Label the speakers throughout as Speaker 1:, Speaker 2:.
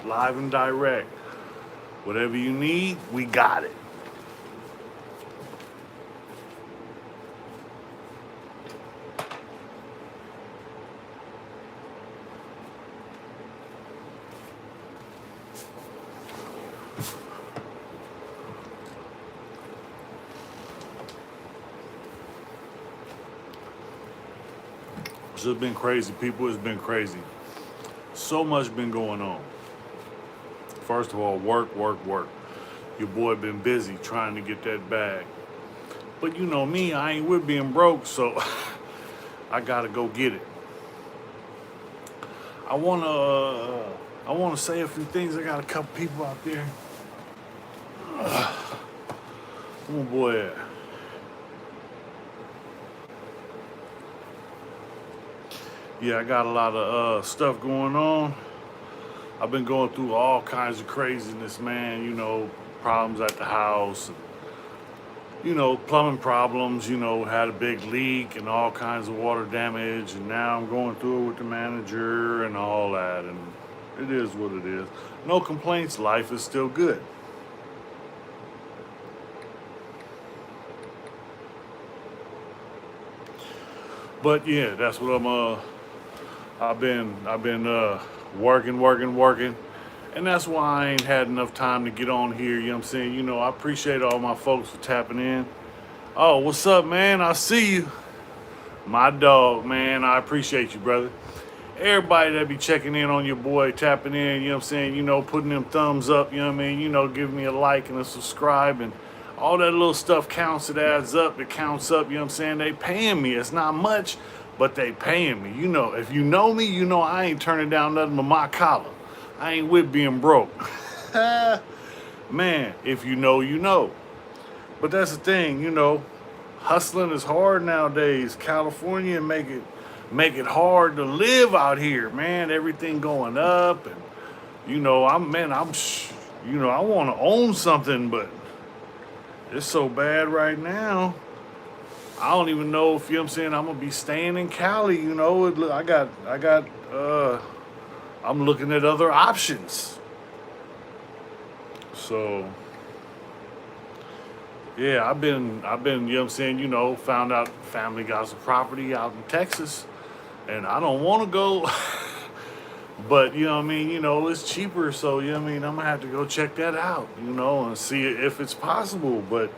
Speaker 1: live and direct. Whatever you need, we got it. It's just been crazy, people. It's been crazy. So much been going on. First of all, work. Your boy been busy trying to get that bag. But you know me, I ain't with being broke, so I gotta go get it. I wanna say a few things. I got a couple people out there. Oh boy. Yeah, I got a lot of stuff going on. I've been going through all kinds of craziness, man. You know, problems at the house. You know, plumbing problems. You know, had a big leak and all kinds of water damage. And now I'm going through it with the manager and all that. And it is what it is. No complaints. Life is still good. But yeah, that's what I've been working, and that's why I ain't had enough time to get on here. You know what I'm saying? You know, I appreciate all my folks for tapping in. Oh, what's up, man? I see you, my dog, man. I appreciate you, brother. Everybody that be checking in on your boy, tapping in. You know what I'm saying? You know, putting them thumbs up. You know what I mean? You know, giving me a like and a subscribe and all that little stuff counts. It adds up. It counts up. You know what I'm saying? They paying me. It's not much, but they paying me. You know, if you know me, you know I ain't turning down nothing but my collar. I ain't with being broke. Man, if you know, you know. But that's the thing, you know, hustling is hard nowadays. California make it hard to live out here, man. Everything going up, and you know, you know, I want to own something, but it's so bad right now. I don't even know if, you know what I'm saying, I'm gonna be staying in Cali. You know, I'm looking at other options. So yeah, you know what I'm saying, you know, found out family got some property out in Texas, and I don't want to go, but you know what I mean, you know, it's cheaper, so you know what I mean, I'm gonna have to go check that out, you know, and see if it's possible. But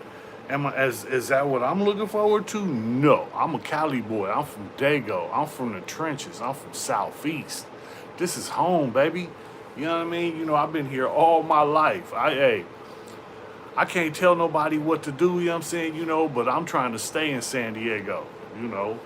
Speaker 1: is that what I'm looking forward to? No, I'm a Cali boy. I'm from Dago. I'm from the trenches. I'm from Southeast. This is home, baby. You know what I mean? You know, I've been here all my life. I can't tell nobody what to do, you know what I'm saying, you know, but I'm trying to stay in San Diego, you know.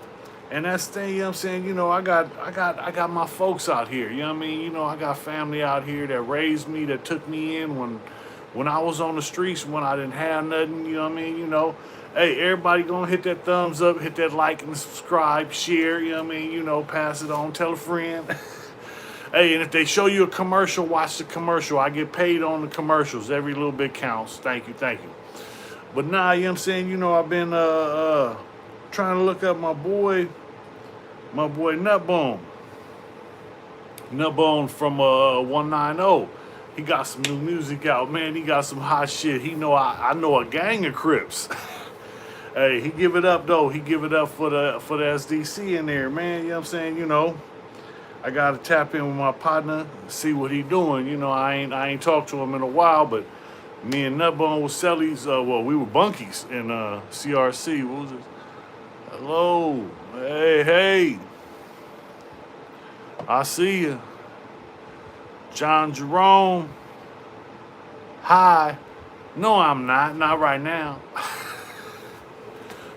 Speaker 1: And that's the thing, you know what I'm saying, you know, I got my folks out here, you know what I mean? You know, I got family out here that raised me, that took me in when I was on the streets, when I didn't have nothing, you know what I mean? You know, hey, everybody gonna hit that thumbs up, hit that like and subscribe, share, you know what I mean? You know, pass it on, tell a friend. Hey, and if they show you a commercial, watch the commercial. I get paid on the commercials. Every little bit counts. Thank you. But nah, you know what I'm saying? You know, I've been trying to look up my boy Nutbone. Nutbone from 190. He got some new music out, man. He got some hot shit. I know a gang of Crips. Hey, he give it up though. He give it up for the SDC in there, man. You know what I'm saying? You know, I gotta tap in with my partner, see what he doing. You know, I ain't talked to him in a while, but me and Nutbone was cellies. We were bunkies in CRC. What was it? Hello, hey, I see you, John Jerome. Hi. No, I'm not right now.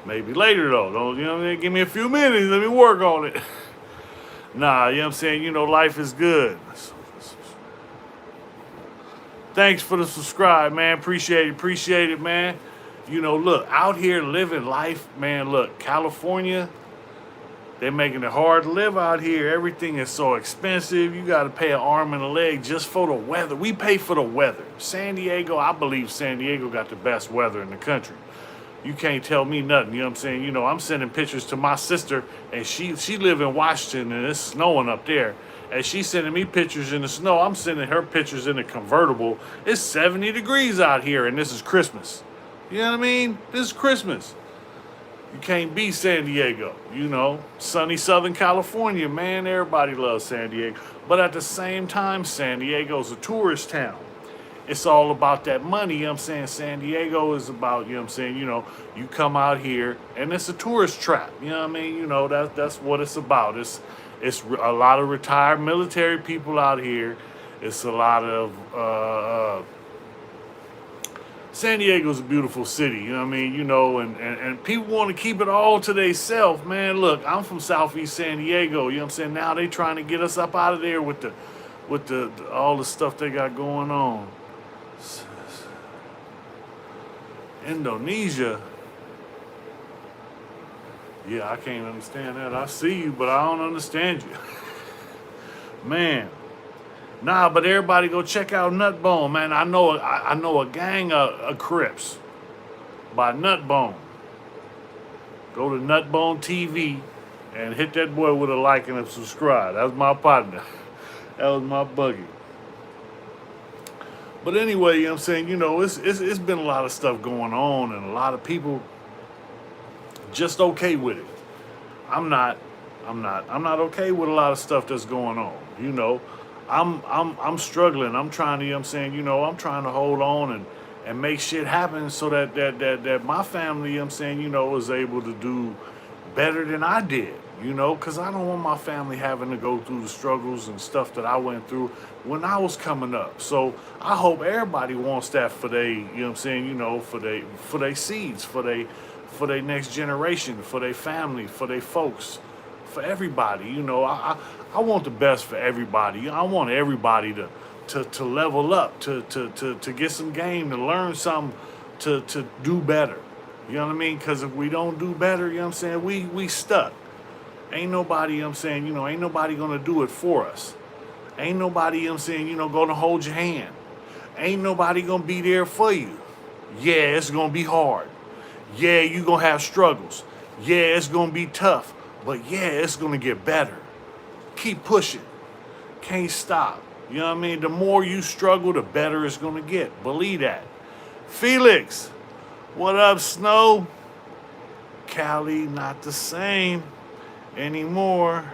Speaker 1: Maybe later though. Don't, you know what I mean? Give me a few minutes. Let me work on it. Nah, you know what I'm saying? You know, life is good. Thanks for the subscribe, man. Appreciate it, man. You know, look, out here living life, man, look, California, they're making it hard to live out here. Everything is so expensive. You got to pay an arm and a leg just for the weather. We pay for the weather. San Diego, I believe San Diego got the best weather in the country. You can't tell me nothing, you know what I'm saying? You know, I'm sending pictures to my sister, and she live in Washington, and it's snowing up there. And she's sending me pictures in the snow. I'm sending her pictures in a convertible. It's 70 degrees out here, and this is Christmas. You know what I mean? This is Christmas. You can't beat San Diego. You know, sunny Southern California, man, everybody loves San Diego. But at the same time, San Diego's a tourist town. It's all about that money, you know what I'm saying? San Diego is about, you know what I'm saying, you come out here and it's a tourist trap, you know what I mean? That's what it's about. It's a lot of retired military people out here. It's a lot of San Diego's a beautiful city, you know what I mean? And people want to keep it all to themselves, man. Look, I'm from Southeast San Diego, you know what I'm saying? Now they trying to get us up out of there with the all the stuff they got going on. Indonesia. Yeah, I can't understand that. I see you, but I don't understand you. Man. Nah, but everybody go check out Nutbone, man. I know a gang of Crips by Nutbone. Go to Nutbone TV and hit that boy with a like and a subscribe. That was my partner. That was my buggy. But anyway, you know what I'm saying, it's been a lot of stuff going on and a lot of people just okay with it. I'm not okay with a lot of stuff that's going on. I'm struggling. I'm trying to, I'm trying to hold on and make shit happen so that my family, is able to do better than I did. Because I don't want my family having to go through the struggles and stuff that I went through when I was coming up. So I hope everybody wants that for for their seeds, for their next generation, for their family, for their folks, for everybody. I want the best for everybody. I want everybody to level up, to get some game, to learn something, to do better. You know what I mean? Because if we don't do better, we stuck. Ain't nobody, ain't nobody gonna do it for us. Ain't nobody, gonna hold your hand. Ain't nobody gonna be there for you. Yeah, it's gonna be hard. Yeah, you gonna have struggles. Yeah, it's gonna be tough. But yeah, it's gonna get better. Keep pushing. Can't stop. You know what I mean? The more you struggle, the better it's gonna get. Believe that. Felix, what up, Snow? Cali, not the same anymore.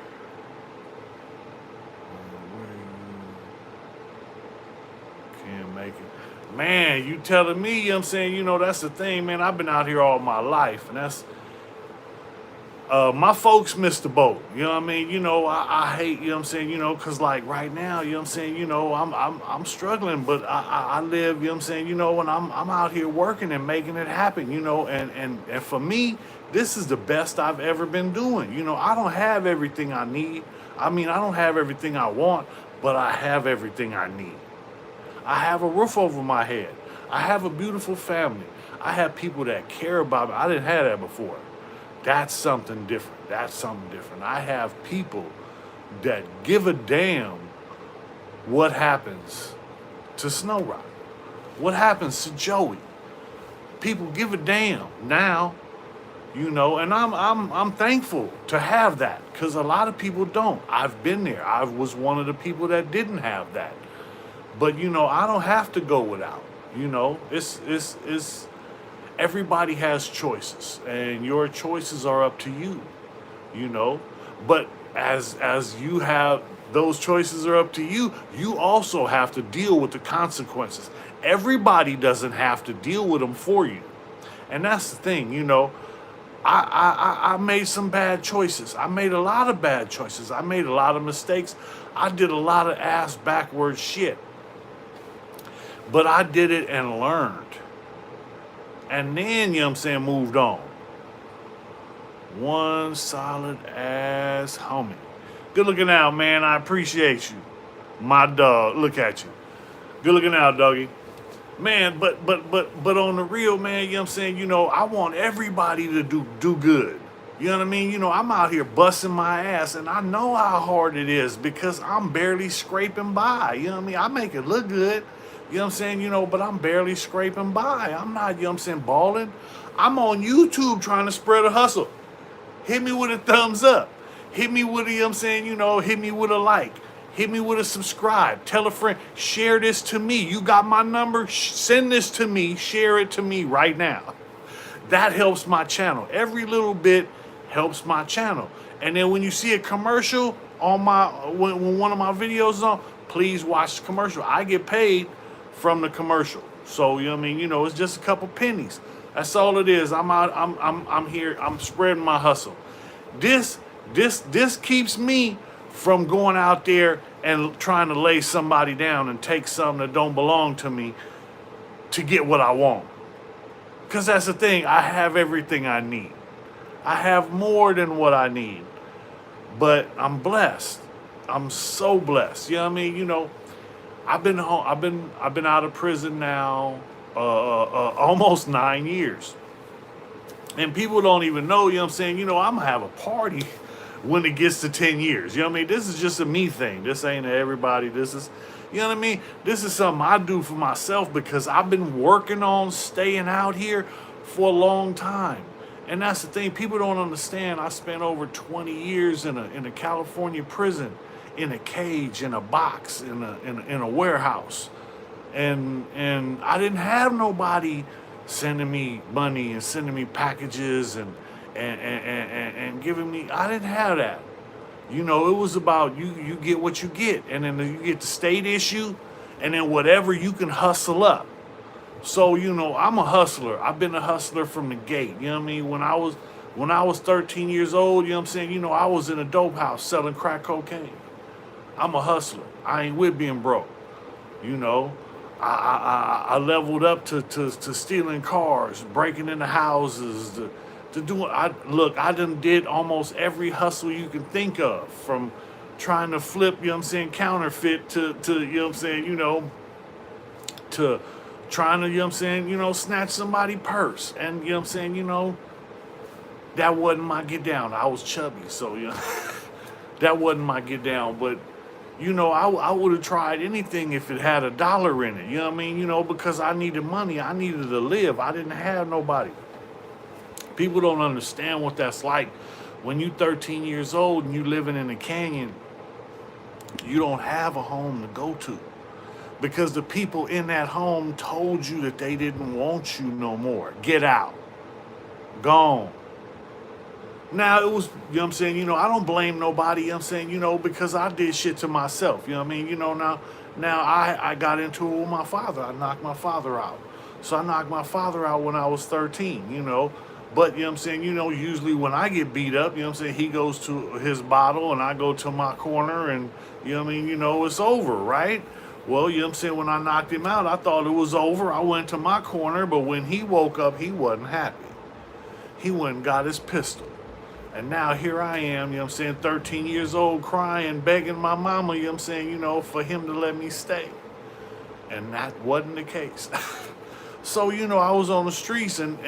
Speaker 1: Can't make it. Man, you telling me, that's the thing, man. I've been out here all my life, and that's my folks missed the boat. You know what I mean? I hate, because like right now, I'm struggling, but I live, and I'm out here working and making it happen, and for me, this is the best I've ever been doing. I don't have everything I need. I don't have everything I want, but I have everything I need. I have a roof over my head. I have a beautiful family. I have people that care about me. I didn't have that before. That's something different. I have people that give a damn what happens to SnowRoc, what happens to Joey. People give a damn now. And I'm thankful to have that, because a lot of people don't. I've been there. I was one of the people that didn't have that. But I don't have to go without. It's everybody has choices, and your choices are up to you. But as you have those choices are up to you, you also have to deal with the consequences. Everybody doesn't have to deal with them for you. And that's the thing, I made some bad choices. I made a lot of bad choices. I made a lot of mistakes. I did a lot of ass backwards shit. But I did it and learned. And then, moved on. One solid ass homie. Good looking out, man. I appreciate you. My dog. Look at you. Good looking out, doggy. Man, but on the real, man, I want everybody to do good. You know what I mean? I'm out here busting my ass, and I know how hard it is because I'm barely scraping by. You know what I mean? I make it look good. You know what I'm saying? But I'm barely scraping by. I'm not, balling. I'm on YouTube trying to spread a hustle. Hit me with a thumbs up. Hit me with a, hit me with a like. hit me with a subscribe. Tell a friend. Share this to me. You got my number? Send this to me. Share it to me right now. That helps my channel. Every little bit helps my channel. And then when you see a commercial on when one of my videos is on, please watch the commercial. I get paid from the commercial. So, you know what I mean? You know, it's just a couple pennies. That's all it is. I'm here. I'm spreading my hustle. This keeps me from going out there and trying to lay somebody down and take something that don't belong to me to get what I want. Because that's the thing. I have everything I need. I have more than what I need. But I'm blessed. I'm so blessed. You know what I mean? You know, I've been home. I've been out of prison now almost 9 years. And people don't even know, you know what I'm saying? You know, I'm going to have a party when it gets to 10 years. You know what I mean? This is just a me thing. This ain't everybody. This is, you know what I mean? This is something I do for myself because I've been working on staying out here for a long time. And that's the thing. People don't understand. I spent over 20 years in a California prison, in a cage, in a box, in a warehouse. And I didn't have nobody sending me money and sending me packages and giving me. I didn't have that. You know, it was about you get what you get, and then you get the state issue, and then whatever you can hustle up. So, you know, I'm a hustler. I've been a hustler from the gate. You know what I mean? When I was 13 years old, you know what I'm saying? You know, I was in a dope house selling crack cocaine. I'm a hustler. I ain't with being broke. You know, I leveled up to stealing cars, breaking into houses, to doing. I done did almost every hustle you can think of, from trying to flip, you know what I'm saying, counterfeit to you know what I'm saying, you know, to trying to, you know what I'm saying, you know, snatch somebody's purse. And, you know what I'm saying, you know, that wasn't my get down. I was chubby, so, you know, that wasn't my get down. But, you know, I would have tried anything if it had $1 in it. You know what I mean? You know, because I needed money. I needed to live. I didn't have nobody. People don't understand what that's like. When you're 13 years old and you living in a canyon, you don't have a home to go to. Because the people in that home told you that they didn't want you no more. Get out. Gone. Now, it was, you know what I'm saying, you know, I don't blame nobody, you know what I'm saying, you know, because I did shit to myself, you know what I mean? You know, now I got into it with my father. I knocked my father out. So I knocked my father out when I was 13, you know. But, you know what I'm saying, you know, usually when I get beat up, you know what I'm saying, he goes to his bottle and I go to my corner and, you know what I mean, you know, it's over, right? Well, you know what I'm saying, when I knocked him out, I thought it was over. I went to my corner, but when he woke up, he wasn't happy. He went and got his pistol. And now here I am, you know what I'm saying, 13 years old, crying, begging my mama, you know what I'm saying, you know, for him to let me stay. And that wasn't the case. So, you know, I was on the streets and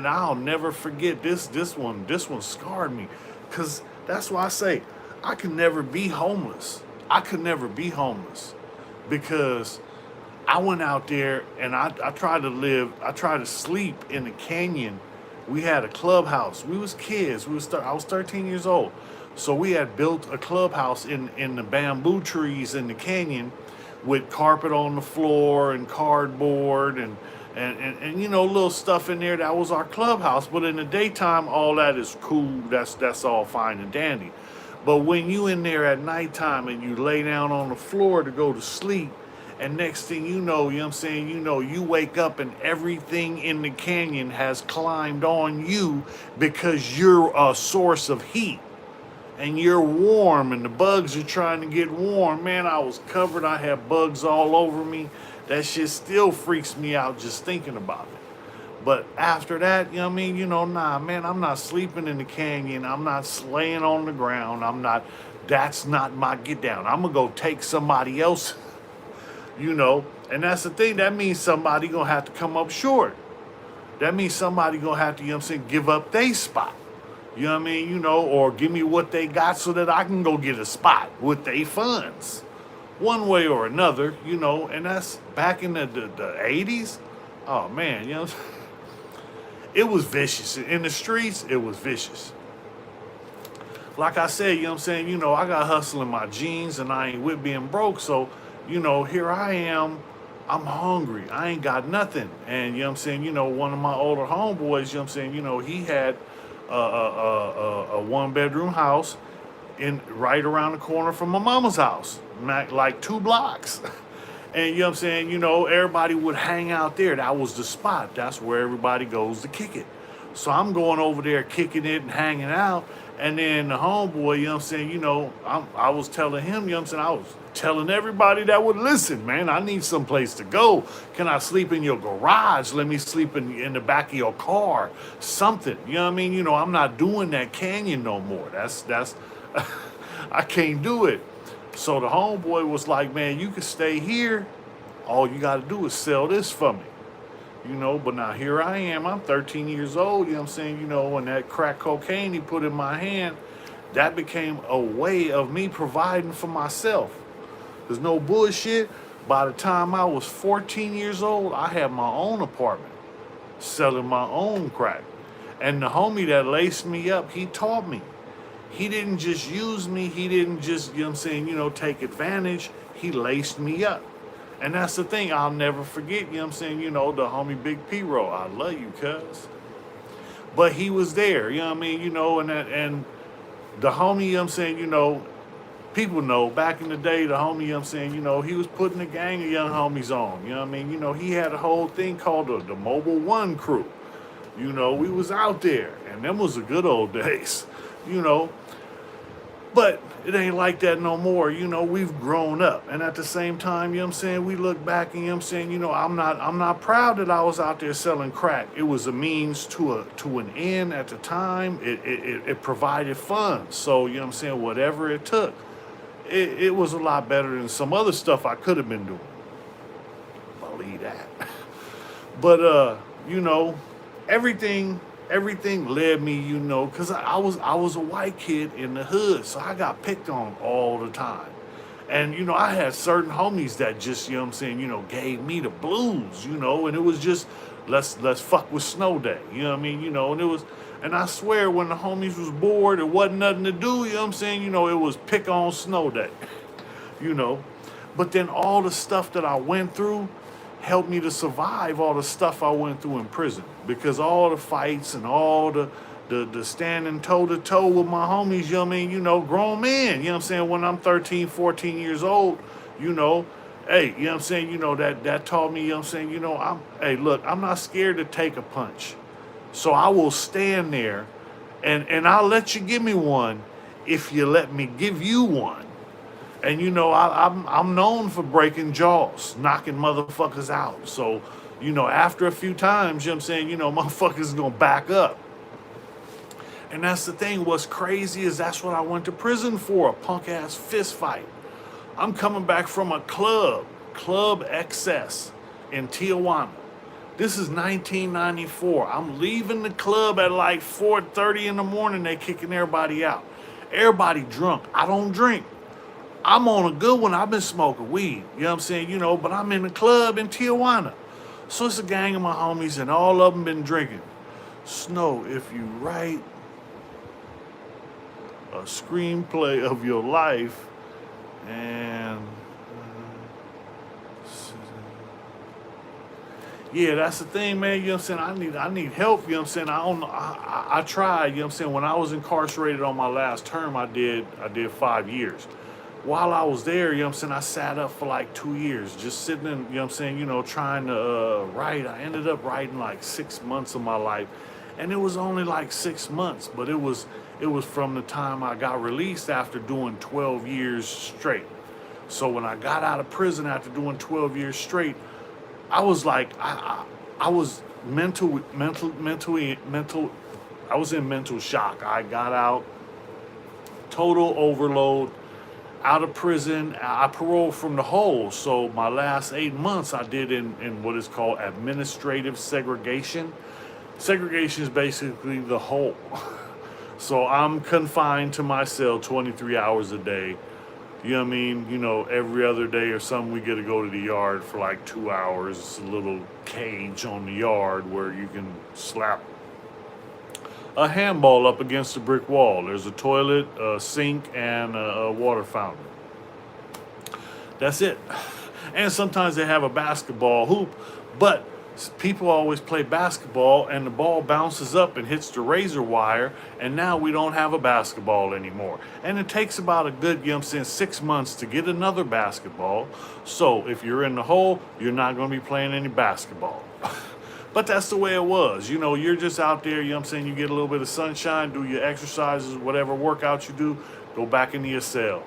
Speaker 1: I'll never forget this one scarred me. Because that's why I say I could never be homeless. I could never be homeless because I went out there and I tried to sleep in the canyon. We had a clubhouse. We was kids. I was 13 years old. So we had built a clubhouse in the bamboo trees in the canyon with carpet on the floor and cardboard and you know, little stuff in there. That was our clubhouse. But in the daytime, all that is cool. That's all fine and dandy. But when you in there at nighttime and you lay down on the floor to go to sleep, and next thing you know what I'm saying, you know, you wake up and everything in the canyon has climbed on you because you're a source of heat. And you're warm and the bugs are trying to get warm. Man, I was covered. I had bugs all over me. That shit still freaks me out just thinking about it. But after that, you know what I mean? You know, nah, man, I'm not sleeping in the canyon. I'm not laying on the ground. That's not my get down. I'm going to go take somebody else, you know. And that's the thing. That means somebody going to have to come up short. That means somebody going to have to, you know what I'm saying, give up their spot. You know what I mean? You know, or give me what they got so that I can go get a spot with their funds. One way or another, you know. And that's back in the 80s. Oh, man, you know. It was vicious. In the streets, it was vicious. like I said, you know what I'm saying, I got hustling my jeans and I ain't with being broke. So, here I am. I'm hungry. I ain't got nothing. And you know what I'm saying, one of my older homeboys, you know what I'm saying, he had a one bedroom house in right around the corner from my mama's house, like 2 blocks. And you know what I'm saying, everybody would hang out there. That was the spot. That's where everybody goes to kick it. So I'm going over there kicking it and hanging out. And then the homeboy, you know what I'm saying, I was telling him, you know what I'm saying, I was telling everybody that would listen, man, I need some place to go. Can I sleep in your garage? Let me sleep in the back of your car. Something. You know what I mean? I'm not doing that canyon no more. That's I can't do it. So the homeboy was like, man, you can stay here. All you got to do is sell this for me. But now here I am. I'm 13 years old, you know what I'm saying? And that crack cocaine he put in my hand, that became a way of me providing for myself. There's no bullshit. By the time I was 14 years old, I had my own apartment, selling my own crack. And the homie that laced me up, he taught me. He didn't just use me. He didn't just, take advantage. He laced me up. And that's the thing I'll never forget, the homie Big P-Row. I love you, cuz. But he was there, you know what I mean? And the homie, people know, back in the day, the homie, he was putting a gang of young homies on, you know what I mean? He had a whole thing called the Mobile One crew. We was out there, and them was the good old days, But it ain't like that no more. We've grown up. And at the same time, we look back and I'm not proud that I was out there selling crack. It was a means to an end at the time. It provided funds. So, whatever it took, it was a lot better than some other stuff I could have been doing. Believe that. But everything led me, because I was a white kid in the hood, so I got picked on all the time. And, I had certain homies that just, gave me the blues, and it was just, let's fuck with Snow Day, you know what I mean? And I swear when the homies was bored, it wasn't nothing to do, it was pick on Snow Day, But then all the stuff that I went through helped me to survive all the stuff I went through in prison, because all the fights and all the standing toe to toe with my homies, grown men, when I'm 13, 14 years old, hey, that taught me, hey, look, I'm not scared to take a punch. So I will stand there and I'll let you give me one if you let me give you one. And I'm known for breaking jaws, knocking motherfuckers out. So, after a few times, motherfuckers gonna back up. And that's the thing. What's crazy is that's what I went to prison for, a punk ass fist fight. I'm coming back from a Club XS in Tijuana. This is 1994. I'm leaving the club at like 4:30 in the morning. They kicking everybody out. Everybody drunk. I don't drink. I'm on a good one. I've been smoking weed, but I'm in the club in Tijuana. So it's a gang of my homies, and all of them been drinking. Snow, if you write a screenplay of your life and yeah, that's the thing, man. I need help. I don't know. I tried. When I was incarcerated on my last term, I did 5 years. While I was there, I sat up for like 2 years, just sitting in, trying to write. I ended up writing like 6 months of my life, and it was only like 6 months, but it was from the time I got released after doing 12 years straight. So when I got out of prison after doing 12 years straight, I was like, I was I was in mental shock. I got out, total overload. Out of prison, I paroled from the hole. So my last 8 months I did in what is called administrative segregation. Segregation is basically the hole. So I'm confined to my cell 23 hours a day. You know what I mean? Every other day or something, we get to go to the yard for like 2 hours. It's a little cage on the yard where you can slap a handball up against a brick wall. There's a toilet, a sink, and a water fountain. That's it. And sometimes they have a basketball hoop, but people always play basketball and the ball bounces up and hits the razor wire, and now we don't have a basketball anymore. And it takes about a good, 6 months to get another basketball. So if you're in the hole, you're not going to be playing any basketball. But that's the way it was. You're just out there, you get a little bit of sunshine, do your exercises, whatever workout you do, go back into your cell.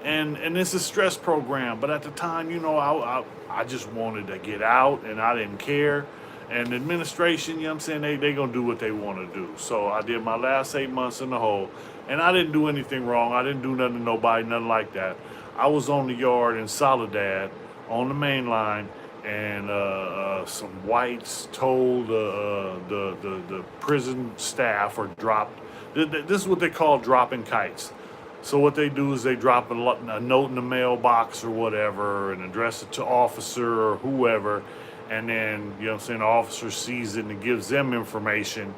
Speaker 1: And it's a stress program, but at the time, I just wanted to get out and I didn't care. And the administration, they gonna do what they want to do. So I did my last 8 months in the hole, and I didn't do anything wrong. I didn't do nothing to nobody, nothing like that. I was on the yard in Soledad on the main line, and some whites told the prison staff, or dropped. This is what they call dropping kites. So what they do is they drop a note in the mailbox or whatever and address it to officer or whoever. And then, the officer sees it and gives them information.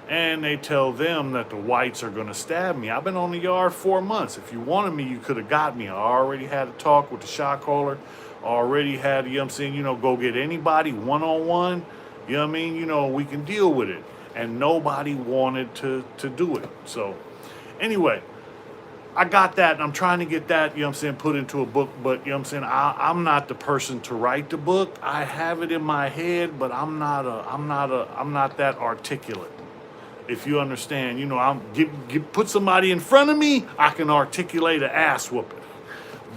Speaker 1: And they tell them that the whites are going to stab me. I've been on the yard 4 months. If you wanted me, you could have got me. I already had a talk with the shot caller. Already had, go get anybody one-on-one. We can deal with it. And nobody wanted to do it. So anyway, I got that, and I'm trying to get that, put into a book. But, I'm not the person to write the book. I have it in my head, but I'm not that articulate. If you understand, put somebody in front of me, I can articulate an ass whooping.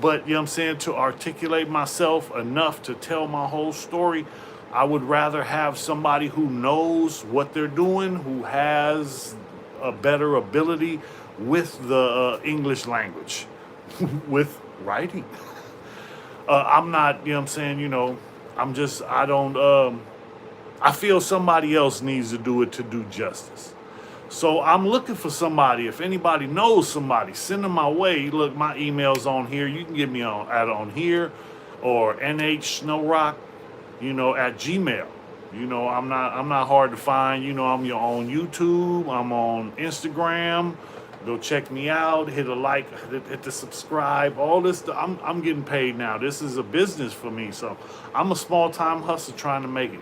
Speaker 1: But, to articulate myself enough to tell my whole story, I would rather have somebody who knows what they're doing, who has a better ability with the English language, with writing. I'm not, I feel somebody else needs to do it to do justice. So I'm looking for somebody. If anybody knows somebody, send them my way. Look, my email's on here. You can get me on here, or SnowRoc, at Gmail. I'm not hard to find. I'm on YouTube. I'm on Instagram. Go check me out, hit a like, hit the subscribe, all this. I'm getting paid now. This is a business for me, so I'm a small-time hustler trying to make it.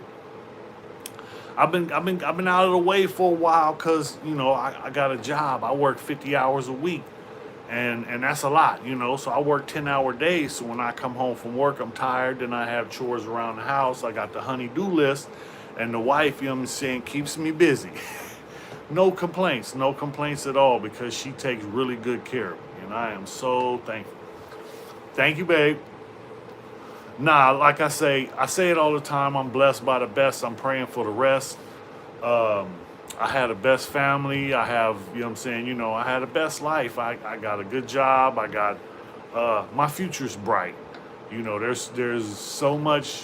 Speaker 1: I've been out of the way for a while because I got a job. I work 50 hours a week, and that's a lot. So I work 10-hour days. So when I come home from work, I'm tired. Then I have chores around the house. I got the honey-do list, and the wife, keeps me busy. No complaints at all, because she takes really good care of me, and I am so thankful. Thank you, babe. Nah, like I say it all the time, I'm blessed by the best. I'm praying for the rest. I had a best family. I have, I had a best life. I got a good job. I got, my future's bright. There's so much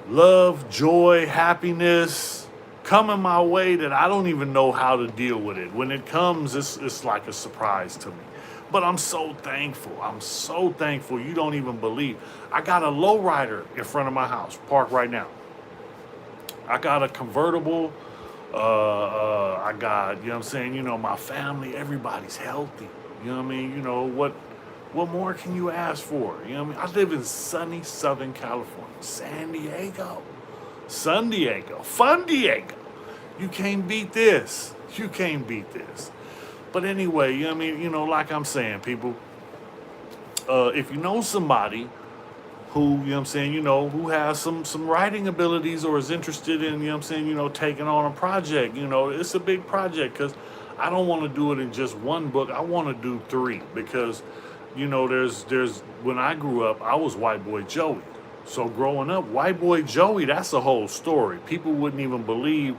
Speaker 1: love, joy, happiness coming my way that I don't even know how to deal with it. When it comes, it's like a surprise to me. But I'm so thankful. I'm so thankful. You don't even believe. I got a lowrider in front of my house, parked right now. I got a convertible. I got, my family, everybody's healthy. What more can you ask for? I live in sunny Southern California, San Diego. Fun Diego. You can't beat this. You can't beat this. But anyway, like I'm saying, people, if you know somebody who, who has some writing abilities, or is interested in, taking on a project, it's a big project, because I don't want to do it in just one book. I want to do 3, because, there's when I grew up, I was White Boy Joey. So growing up, White Boy Joey, that's a whole story. People wouldn't even believe,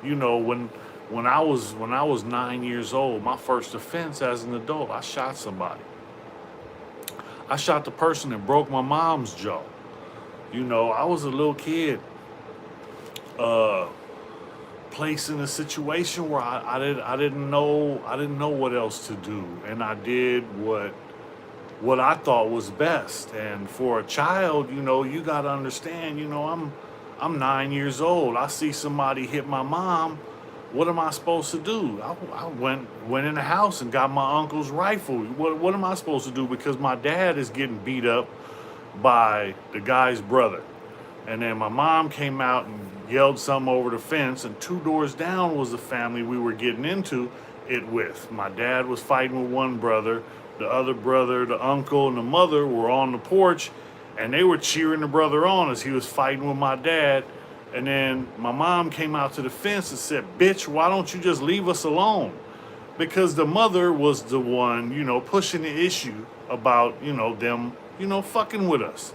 Speaker 1: when I was 9 years old, my first offense as an adult, I shot somebody. I shot the person that broke my mom's jaw. I was a little kid, placed in a situation where I didn't know what else to do, and I did what I thought was best. And for a child, you got to understand, I'm 9 years old. I see somebody hit my mom. What am I supposed to do? I went in the house and got my uncle's rifle. What am I supposed to do? Because my dad is getting beat up by the guy's brother. And then my mom came out and yelled something over the fence, and 2 doors down was the family we were getting into it with. My dad was fighting with one brother, the other brother, the uncle, and the mother were on the porch, and they were cheering the brother on as he was fighting with my dad. And then my mom came out to the fence and said, "Bitch, why don't you just leave us alone?" Because the mother was the one, pushing the issue about, them, fucking with us.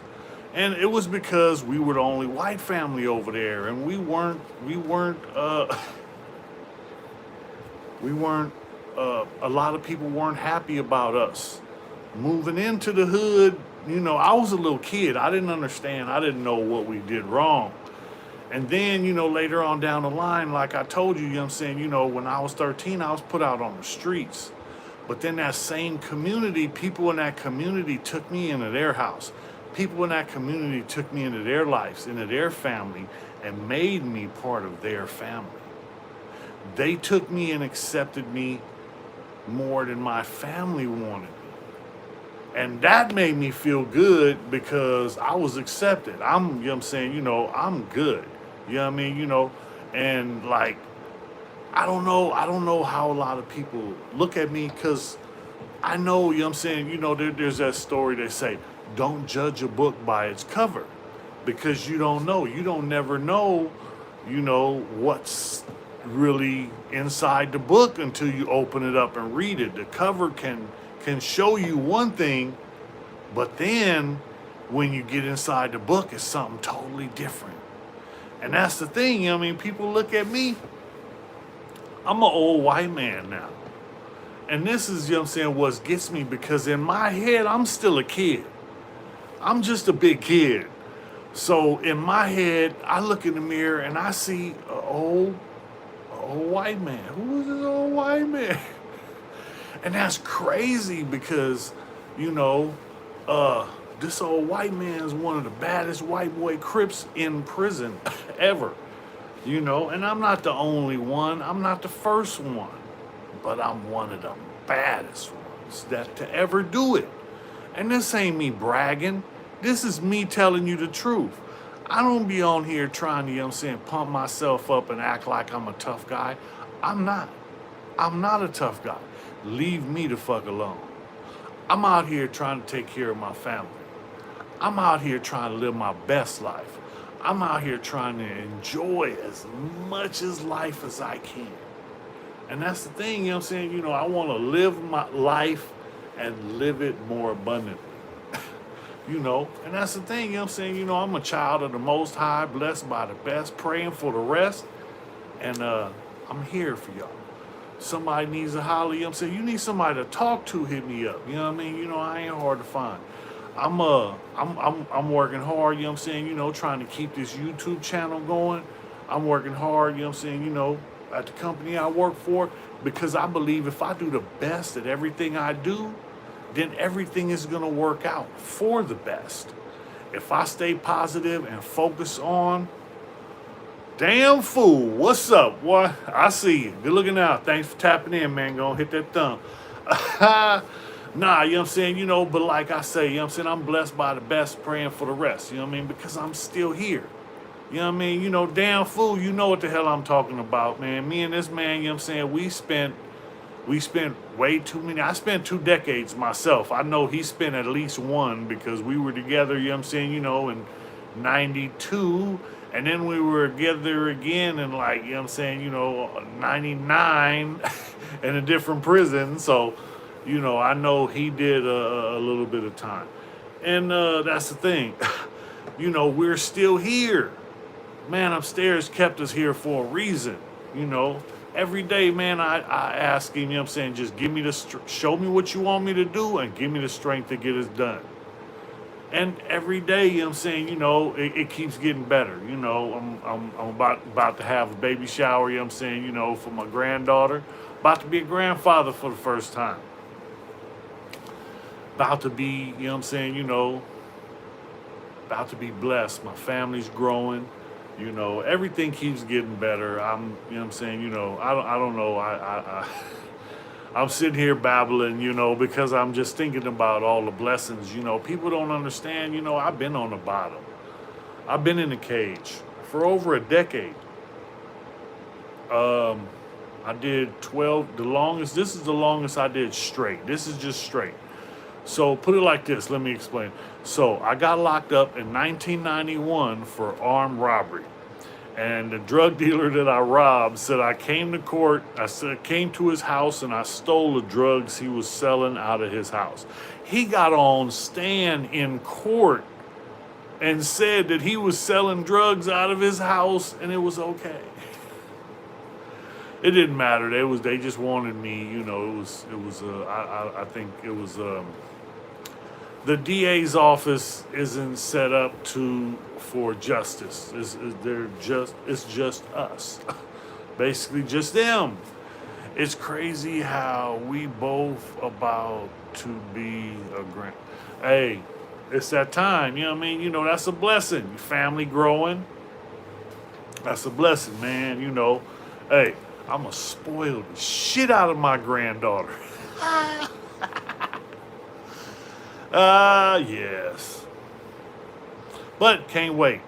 Speaker 1: And it was because we were the only white family over there, and a lot of people weren't happy about us moving into the hood. I was a little kid. I didn't understand. I didn't know what we did wrong. And then, later on down the line, like I told you, when I was 13, I was put out on the streets. But then that same community, people in that community took me into their house. People in that community took me into their lives, into their family, and made me part of their family. They took me and accepted me more than my family wanted me. And that made me feel good because I was accepted. I'm good. You know what I mean? And like, I don't know how a lot of people look at me, because I know, there's that story they say, don't judge a book by its cover, because you don't know. You don't never know, what's really inside the book until you open it up and read it. The cover can show you one thing, but then when you get inside the book, it's something totally different. And that's the thing, people look at me. I'm an old white man now. And this is, what gets me, because in my head, I'm still a kid. I'm just a big kid. So in my head, I look in the mirror and I see an old white man. Who is this old white man? And that's crazy because, this old white man is one of the baddest white boy Crips in prison ever. And I'm not the only one. I'm not the first one. But I'm one of the baddest ones to ever do it. And this ain't me bragging. This is me telling you the truth. I don't be on here trying to, pump myself up and act like I'm a tough guy. I'm not. I'm not a tough guy. Leave me the fuck alone. I'm out here trying to take care of my family. I'm out here trying to live my best life. I'm out here trying to enjoy as much as life as I can. And that's the thing, I want to live my life and live it more abundantly. And that's the thing, I'm a child of the Most High, blessed by the best, praying for the rest. And I'm here for y'all. Somebody needs a holler, you need somebody to talk to, hit me up. I ain't hard to find. I'm working hard, trying to keep this YouTube channel going. I'm working hard, at the company I work for, because I believe if I do the best at everything I do, then everything is going to work out for the best. If I stay positive and focus on, damn fool, what's up? What? I see you. Good looking out. Thanks for tapping in, man. Go hit that thumb. Nah, but like I say, I'm blessed by the best, praying for the rest, because I'm still here. Damn fool, you know what the hell I'm talking about, man. Me and this man, we spent way too many. I spent 2 decades myself. I know he spent at least one, because we were together, in 92, and then we were together again in 99 in a different prison. So, I know he did a little bit of time. And that's the thing. We're still here. Man upstairs kept us here for a reason, Every day, man, I ask him, just give me show me what you want me to do and give me the strength to get it done. And every day, it keeps getting better. I'm about to have a baby shower, for my granddaughter. About to be a grandfather for the first time. About to be, about to be blessed. My family's growing. You know, everything keeps getting better. You know what I'm saying? You know, I don't know. I'm sitting here babbling, you know, because I'm just thinking about all the blessings. You know, people don't understand, you know, I've been on the bottom. I've been in the cage for over a decade. Um, I did 12, the longest, this is the longest I did straight. This is just straight. So put it like this, let me explain. So I got locked up in 1991 for armed robbery. And the drug dealer that I robbed said I came to court, came to his house and I stole the drugs he was selling out of his house. He got on stand in court and said that he was selling drugs out of his house and it was okay. It didn't matter. They just wanted me, you know, I think it was the DA's office isn't set up for justice. It's just us. Basically just them. It's crazy how we both about to be a grand. Hey, it's that time, you know what I mean? You know, that's a blessing. Your family growing. That's a blessing, man. You know, hey, I'm going to spoil the shit out of my granddaughter. Yes. But can't wait.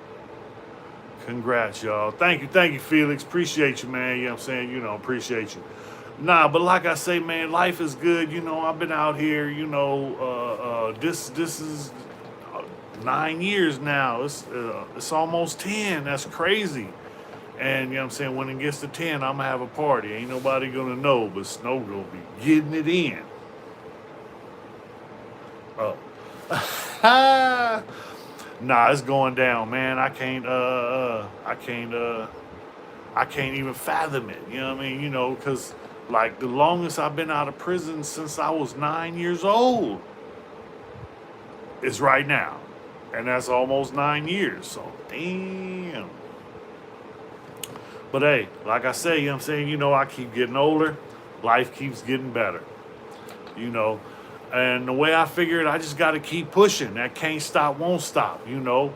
Speaker 1: Congrats, y'all. Thank you, Felix. Appreciate you, man. You know what I'm saying? You know, appreciate you. Nah, but like I say, man, life is good. You know, I've been out here, you know, this is 9 years now. It's almost 10. That's crazy. And you know what I'm saying, when it gets to 10, I'm gonna have a party. Ain't nobody gonna know, but Snow gonna be getting it in. Oh. Nah, it's going down, man. I can't even fathom it. You know what I mean? You know, because like the longest I've been out of prison since I was 9 years old is right now. And that's almost 9 years. So damn. But hey, like I say, you know what I'm saying, you know, I keep getting older. Life keeps getting better. You know. And the way I figured, I just got to keep pushing. That can't stop, won't stop, you know.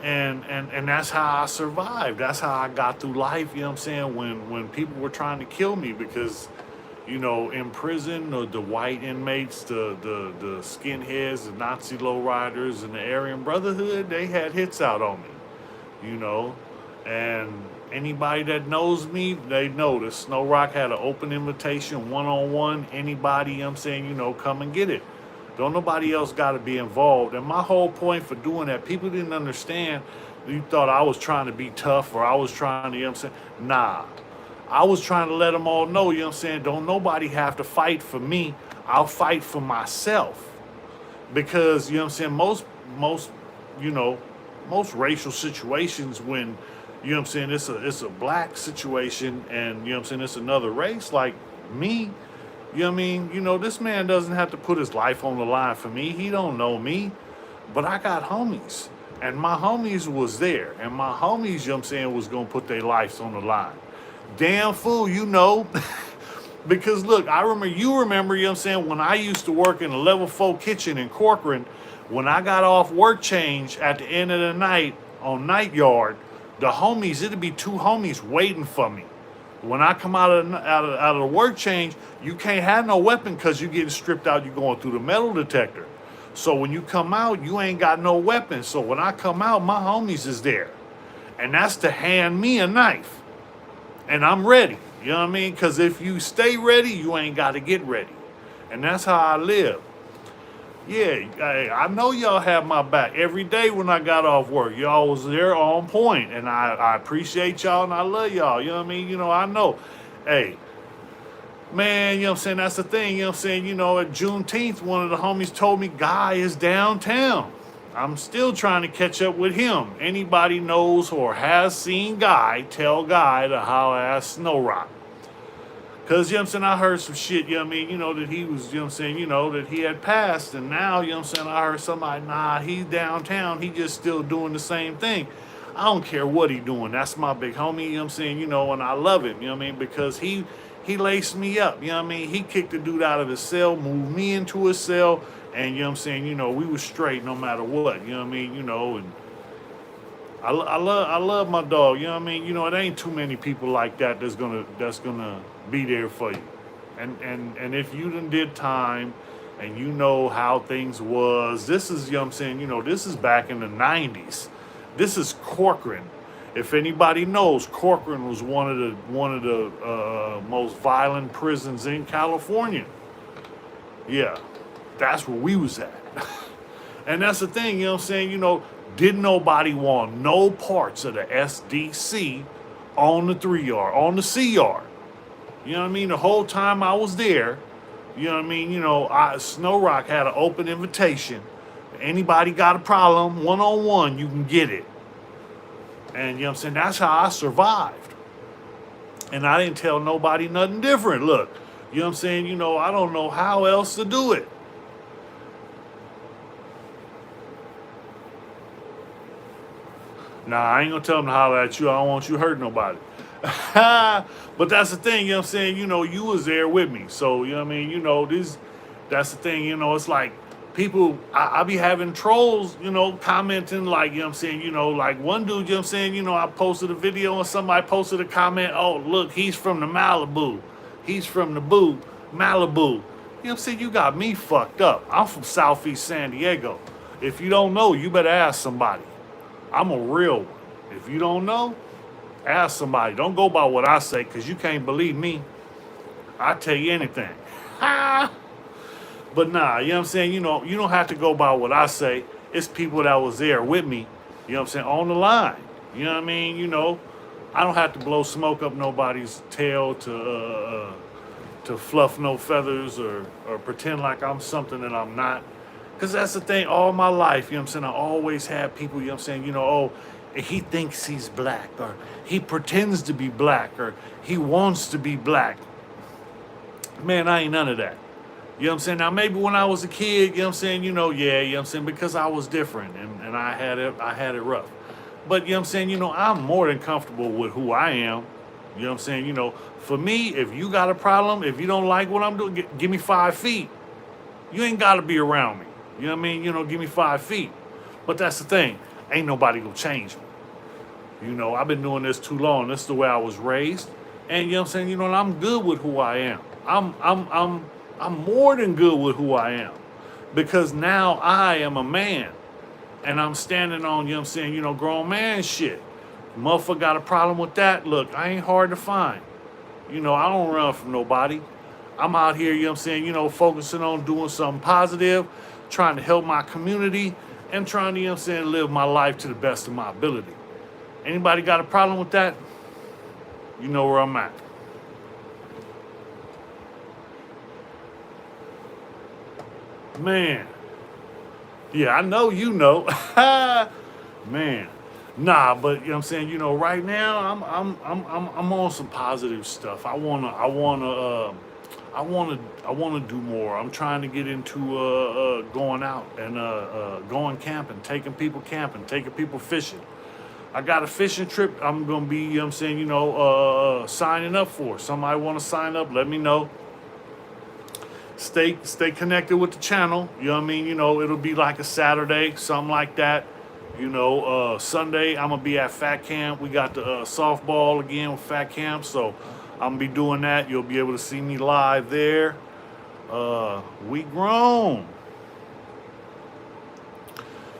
Speaker 1: And that's how I survived. That's how I got through life, you know what I'm saying, when people were trying to kill me because, you know, in prison, the white inmates, the skinheads, the Nazi lowriders, and the Aryan Brotherhood, they had hits out on me, you know. And anybody that knows me, they know that SnowRoc had an open invitation, one-on-one. Anybody, you know what I'm saying, you know, come and get it. Don't nobody else got to be involved. And my whole point for doing that, people didn't understand. You thought I was trying to be tough or I was trying to, you know what I'm saying? Nah. I was trying to let them all know, you know what I'm saying, don't nobody have to fight for me. I'll fight for myself. Because, you know what I'm saying, most racial situations when, you know what I'm saying, it's a black situation and, you know what I'm saying, it's another race like me. You know what I mean? You know, this man doesn't have to put his life on the line for me. He don't know me. But I got homies. And my homies was there. And my homies, you know what I'm saying, was going to put their lives on the line. Damn fool, you know. Because look, you remember, you know what I'm saying, when I used to work in a level 4 kitchen in Corcoran, when I got off work change at the end of the night on night yard, the homies, it'd be 2 homies waiting for me. When I come out of the work change, you can't have no weapon because you're getting stripped out. You're going through the metal detector. So when you come out, you ain't got no weapon. So when I come out, my homies is there. And that's to hand me a knife. And I'm ready. You know what I mean? Because if you stay ready, you ain't got to get ready. And that's how I live. Yeah, I know y'all have my back. Every day when I got off work, y'all was there on point. And I appreciate y'all and I love y'all. You know what I mean? You know, I know. Hey, man, you know what I'm saying? That's the thing. You know what I'm saying? You know, at Juneteenth, one of the homies told me Guy is downtown. I'm still trying to catch up with him. Anybody knows or has seen Guy, tell Guy to holler at SnowRoc. Because, you know what I'm saying, I heard some shit, you know what I mean, you know, that he was, you know what I'm saying, you know, that he had passed. And now, you know what I'm saying, I heard somebody, nah, he's downtown. He just still doing the same thing. I don't care what he doing. That's my big homie, you know what I'm saying, you know, and I love it, you know what I mean, because he laced me up, you know what I mean. He kicked the dude out of his cell, moved me into his cell, and, you know what I'm saying, you know, we was straight no matter what, you know what I mean, you know, and I love my dog. You know what I mean? You know, it ain't too many people like that that's gonna be there for you. And if you done did time and you know how things was, this is, you know what I'm saying, you know, this is back in the 90s. This is Corcoran. If anybody knows, Corcoran was one of the most violent prisons in California. Yeah, that's where we was at. And that's the thing, you know what I'm saying? You know, didn't nobody want no parts of the SDC on the 3 yard, on the C yard. You know what I mean? The whole time I was there, you know what I mean? You know, SnowRoc had an open invitation. Anybody got a problem, one-on-one, you can get it. And you know what I'm saying? That's how I survived. And I didn't tell nobody nothing different. Look, you know what I'm saying? You know, I don't know how else to do it. Nah, I ain't gonna tell them to holler at you. I don't want you to hurt nobody. But that's the thing, you know what I'm saying? You know, you was there with me. So, you know what I mean? You know, that's the thing, you know, it's like people, I be having trolls, you know, commenting like, you know what I'm saying? You know, like one dude, you know what I'm saying? You know, I posted a video and somebody posted a comment, oh, look, he's from the Malibu. He's from the Malibu. You know what I'm saying? You got me fucked up. I'm from Southeast San Diego. If you don't know, you better ask somebody. I'm a real one. If you don't know, ask somebody. Don't go by what I say, because you can't believe me. I tell you anything. But nah, you know what I'm saying? You know, you don't have to go by what I say. It's people that was there with me, you know what I'm saying, on the line. You know what I mean? You know, I don't have to blow smoke up nobody's tail to fluff no feathers or pretend like I'm something that I'm not. Because that's the thing, all my life, you know what I'm saying, I always have people, you know what I'm saying, you know, oh, he thinks he's black, or he pretends to be black, or he wants to be black. Man, I ain't none of that. You know what I'm saying? Now, maybe when I was a kid, you know what I'm saying, you know, yeah, you know what I'm saying, because I was different and I had it rough. But, you know what I'm saying, you know, I'm more than comfortable with who I am. You know what I'm saying? You know, for me, if you got a problem, if you don't like what I'm doing, give me 5 feet. You ain't got to be around me. You know what I mean? You know, give me 5 feet. But that's the thing. Ain't nobody gonna change me. You know, I've been doing this too long. This is the way I was raised. And you know what I'm saying? You know, and I'm good with who I am. I'm more than good with who I am. Because now I am a man. And I'm standing on, you know what I'm saying, you know, grown man shit. Motherfucker got a problem with that. Look, I ain't hard to find. You know, I don't run from nobody. I'm out here, you know what I'm saying, you know, focusing on doing something positive, trying to help my community, and trying to, you know what I'm saying, live my life to the best of my ability. Anybody got a problem with that? You know where I'm at. Man. Yeah, I know you know. Man. Nah, but you know what I'm saying, you know, right now I'm on some positive stuff. I wanna do more. I'm trying to get into going out and going camping, taking people camping, taking people fishing. I got a fishing trip I'm gonna be, you know what I'm saying, you know, signing up for. Somebody wanna sign up, let me know. Stay connected with the channel. You know what I mean? You know, it'll be like a Saturday, something like that. You know, Sunday I'm gonna be at Fat Camp. We got the softball again with Fat Camp, so I'm gonna be doing that. You'll be able to see me live there. We grown.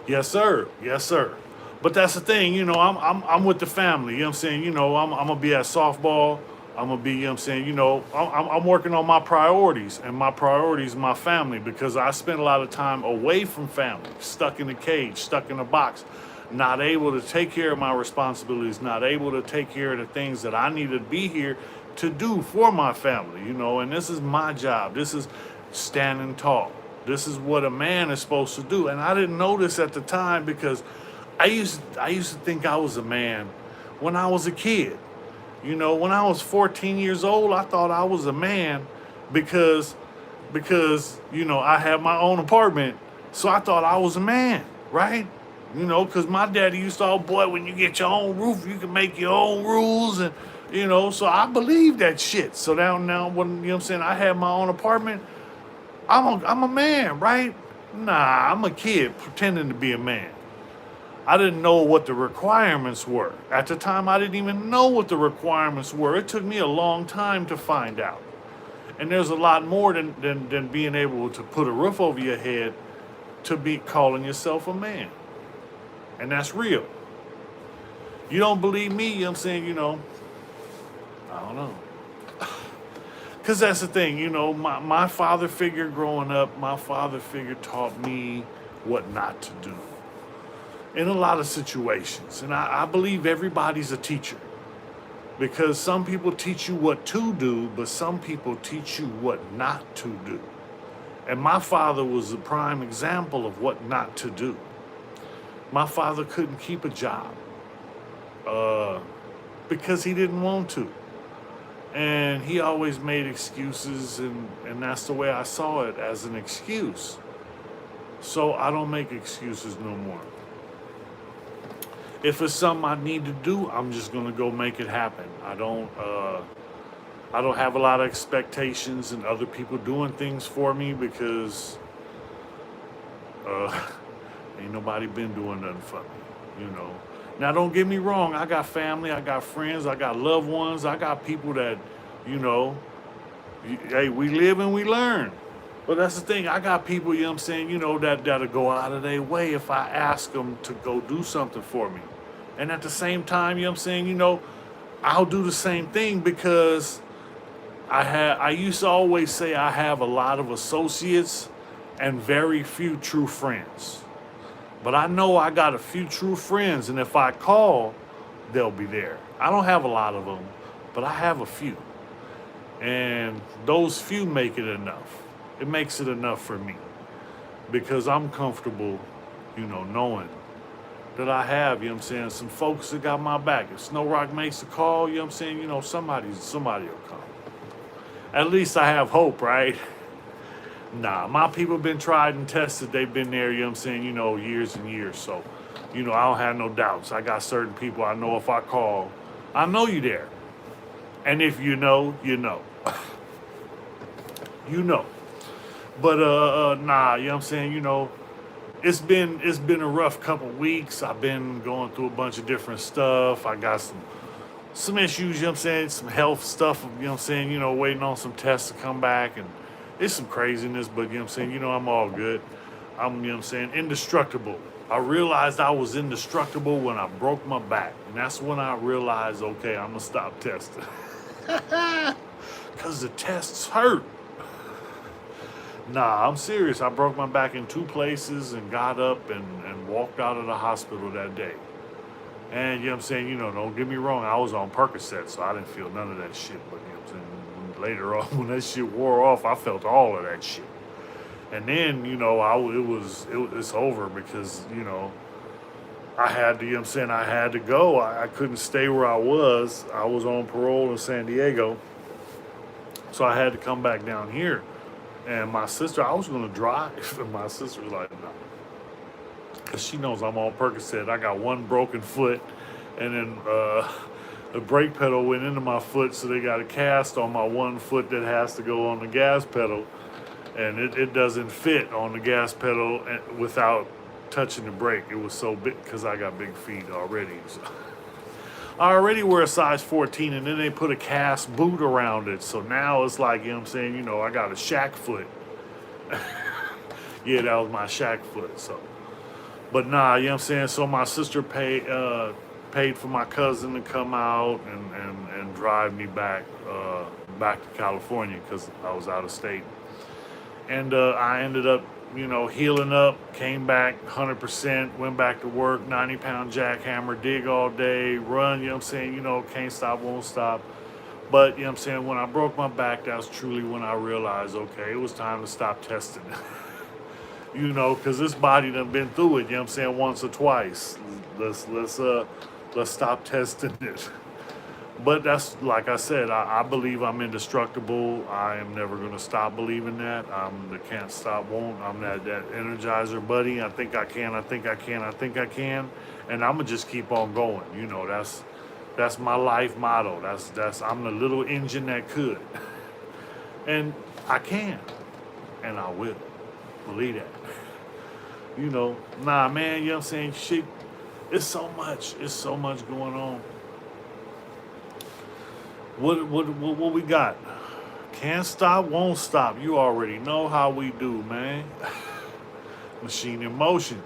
Speaker 1: Yes, sir. Yes, sir. But that's the thing, you know, I'm with the family. You know what I'm saying? You know, I'm gonna be at softball. I'm gonna be, you know what I'm saying, you know, I'm working on my priorities, and my priorities my family, because I spend a lot of time away from family, stuck in a cage, stuck in a box, not able to take care of my responsibilities, not able to take care of the things that I need to be here to do for my family, you know. And this is my job. This is standing tall. This is what a man is supposed to do. And I didn't know this at the time, because I used to think I was a man when I was a kid. You know, when I was 14 years old, I thought I was a man because, you know, I had my own apartment. So I thought I was a man, right? You know, because my daddy used to, oh boy, when you get your own roof, you can make your own rules. And, you know, so I believe that shit. So now when, you know what I'm saying, I had my own apartment, I'm a man, right? Nah, I'm a kid pretending to be a man. I didn't know what the requirements were. At the time, I didn't even know what the requirements were. It took me a long time to find out. And there's a lot more than being able to put a roof over your head to be calling yourself a man. And that's real. You don't believe me, you know what I'm saying, I don't know. Because that's the thing, my father figure growing up, my father figure taught me what not to do in a lot of situations. And I believe everybody's a teacher. Because some people teach you what to do, but some people teach you what not to do. And my father was a prime example of what not to do. My father couldn't keep a job because he didn't want to. And he always made excuses, and that's the way I saw it, as an excuse. So I don't make excuses no more. If it's something I need to do, I'm just gonna go make it happen. I don't have a lot of expectations in other people doing things for me because ain't nobody been doing nothing for me, Now don't get me wrong, I got family, I got friends, I got loved ones, I got people that, hey, we live and we learn. But that's the thing, I got people, that'll go out of their way if I ask them to go do something for me. And at the same time, I'll do the same thing because I used to always say I have a lot of associates and very few true friends. But I know I got a few true friends, and if I call, they'll be there. I don't have a lot of them, but I have a few. And those few make it enough. It makes it enough for me because I'm comfortable, knowing that I have, some folks that got my back. If SnowRoc makes a call, somebody will come. At least I have hope, right? Nah, my people been tried and tested. They've been there, years and years. So, I don't have no doubts. I got certain people I know if I call, I know you there. And if you know, you know. you know. But nah, it's been a rough couple weeks. I've been going through a bunch of different stuff. I got some issues, some health stuff, waiting on some tests to come back, and it's some craziness, but I'm all good. I'm indestructible. I realized I was indestructible when I broke my back, and that's when I realized, okay, I'm gonna stop testing. Cause the tests hurt. Nah, I'm serious. I broke my back in 2 places and got up and walked out of the hospital that day. And don't get me wrong, I was on Percocet, so I didn't feel none of that shit. But later on, when that shit wore off, I felt all of that shit. And then, it's over because, I had to, I had to go. I couldn't stay where I was. I was on parole in San Diego. So I had to come back down here. And my sister, I was going to drive, and my sister was like, no. Because she knows I'm on Percocet. I got one broken foot, and then the brake pedal went into my foot, so they got a cast on my one foot that has to go on the gas pedal. And it doesn't fit on the gas pedal without touching the brake. It was so big, because I got big feet already. So. I already wear a size 14, and then they put a cast boot around it. So now it's like, I got a shack foot. Yeah, that was my shack foot. So, but nah, so my sister paid for my cousin to come out and drive me back to California because I was out of state. And I ended up, healing up, came back 100%, went back to work, 90-pound jackhammer, dig all day, run, can't stop, won't stop. But, when I broke my back, that was truly when I realized, okay, it was time to stop testing. Because this body done been through it, once or twice. Let's stop testing it. But that's, like I said, I believe I'm indestructible. I am never going to stop believing that. I'm the can't stop, won't. I'm that energizer buddy. I think I can. And I'm going to just keep on going. That's my life motto. I'm the little engine that could. And I can. And I will. Believe that. Nah, man, shit. It's so much. It's so much going on. What we got? Can't stop, won't stop. You already know how we do, man. Machine in motion.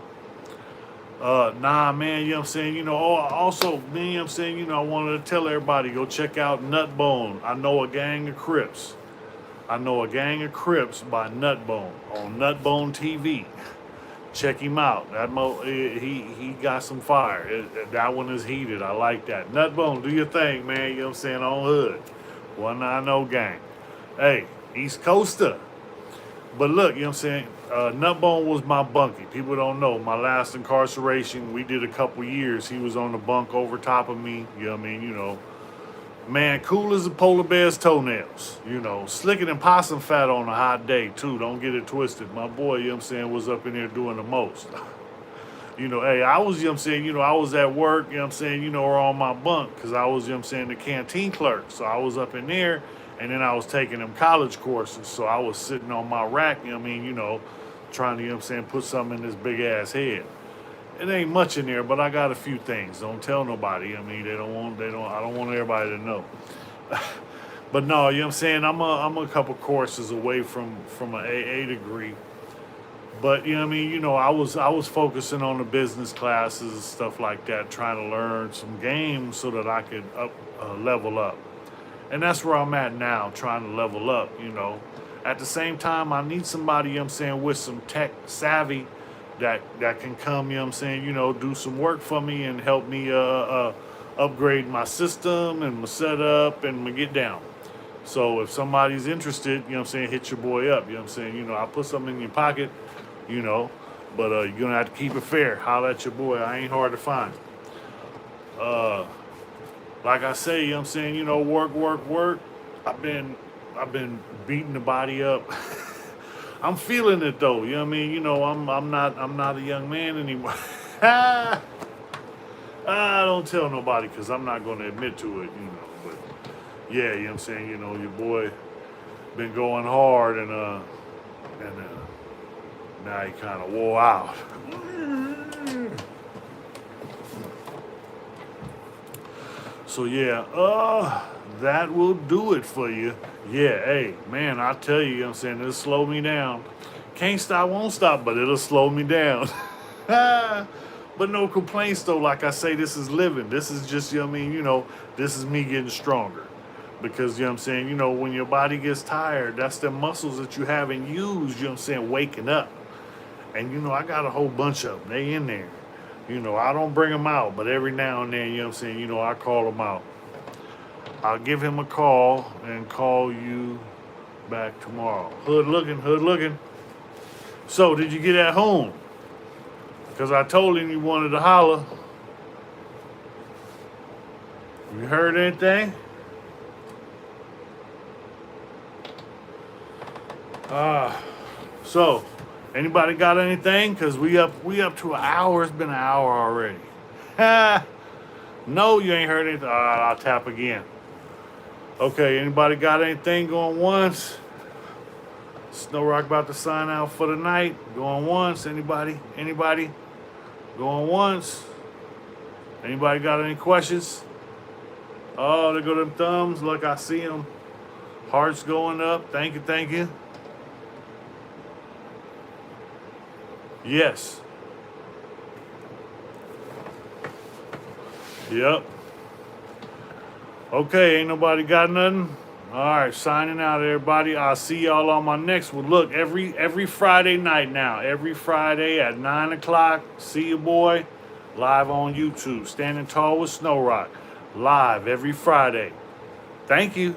Speaker 1: Nah, man, you know what I'm saying? Also, man, you know what I'm saying? I wanted to tell everybody, go check out Nutbone. I know a gang of Crips. I know a gang of Crips by Nutbone on Nutbone TV. Check him out. He got some fire. That one is heated. I like that. Nutbone, do your thing, man. You know what I'm saying? On hood. 190 gang. Hey, East Coaster. But look, you know what I'm saying? Nutbone was my bunkie. People don't know. My last incarceration, we did a couple years. He was on the bunk over top of me. You know what I mean? Man, cool as a polar bear's toenails. Slicker than possum fat on a hot day, too. Don't get it twisted. My boy, you know what I'm saying, was up in there doing the most. Hey, I was, you know what I'm saying, I was at work, you know what I'm saying, or on my bunk, because I was, you know what I'm saying, the canteen clerk. So I was up in there, and then I was taking them college courses. So I was sitting on my rack, you know what I mean, trying to, you know what I'm saying, put something in this big ass head. It ain't much in there, but I got a few things. Don't tell nobody. I mean, I don't want everybody to know. But no, you know what I'm saying? I'm a couple courses away from an AA degree. But you know what I mean, I was focusing on the business classes and stuff like that, trying to learn some games so that I could level up. And that's where I'm at now, trying to level up, At the same time, I need somebody, you know what I'm saying, with some tech savvy that can come, you know what I'm saying, do some work for me and help me upgrade my system and my setup and my get down. So if somebody's interested, you know what I'm saying, hit your boy up, you know what I'm saying, I'll put something in your pocket, but you're going to have to keep it fair. Holler at your boy. I ain't hard to find. Like I say, you know what I'm saying, work. I've been beating the body up. I'm feeling it though, you know what I mean? I'm not a young man anymore. Don't tell nobody because I'm not going to admit to it, But yeah, you know what I'm saying? Your boy been going hard and now he kind of wore out. So yeah, that will do it for you. Yeah, hey, man, I tell you, you know what I'm saying, it'll slow me down. Can't stop, won't stop, but it'll slow me down. But no complaints, though. Like I say, this is living. This is just, you know what I mean, this is me getting stronger. Because, you know what I'm saying, when your body gets tired, that's the muscles that you haven't used, you know what I'm saying, waking up. And, I got a whole bunch of them. They in there. I don't bring them out, but every now and then, you know what I'm saying, I call them out. I'll give him a call and call you back tomorrow. Hood looking. So, did you get at home? Because I told him you wanted to holler. You heard anything? So, anybody got anything? Because we up to an hour. It's been an hour already. No, you ain't heard anything. All right, I'll tap again. Okay, anybody got anything going once? SnowRoc about to sign out for the night. Going once. Anybody? Going once. Anybody got any questions? Oh, there go them thumbs. Look, I see them. Hearts going up. Thank you. Yes. Yep. Okay, ain't nobody got nothing? All right, signing out, everybody. I'll see y'all on my next one. Look, every Friday night now. Every Friday at 9 o'clock. See your boy live on YouTube. Standing Tall with SnowRoc. Live every Friday. Thank you.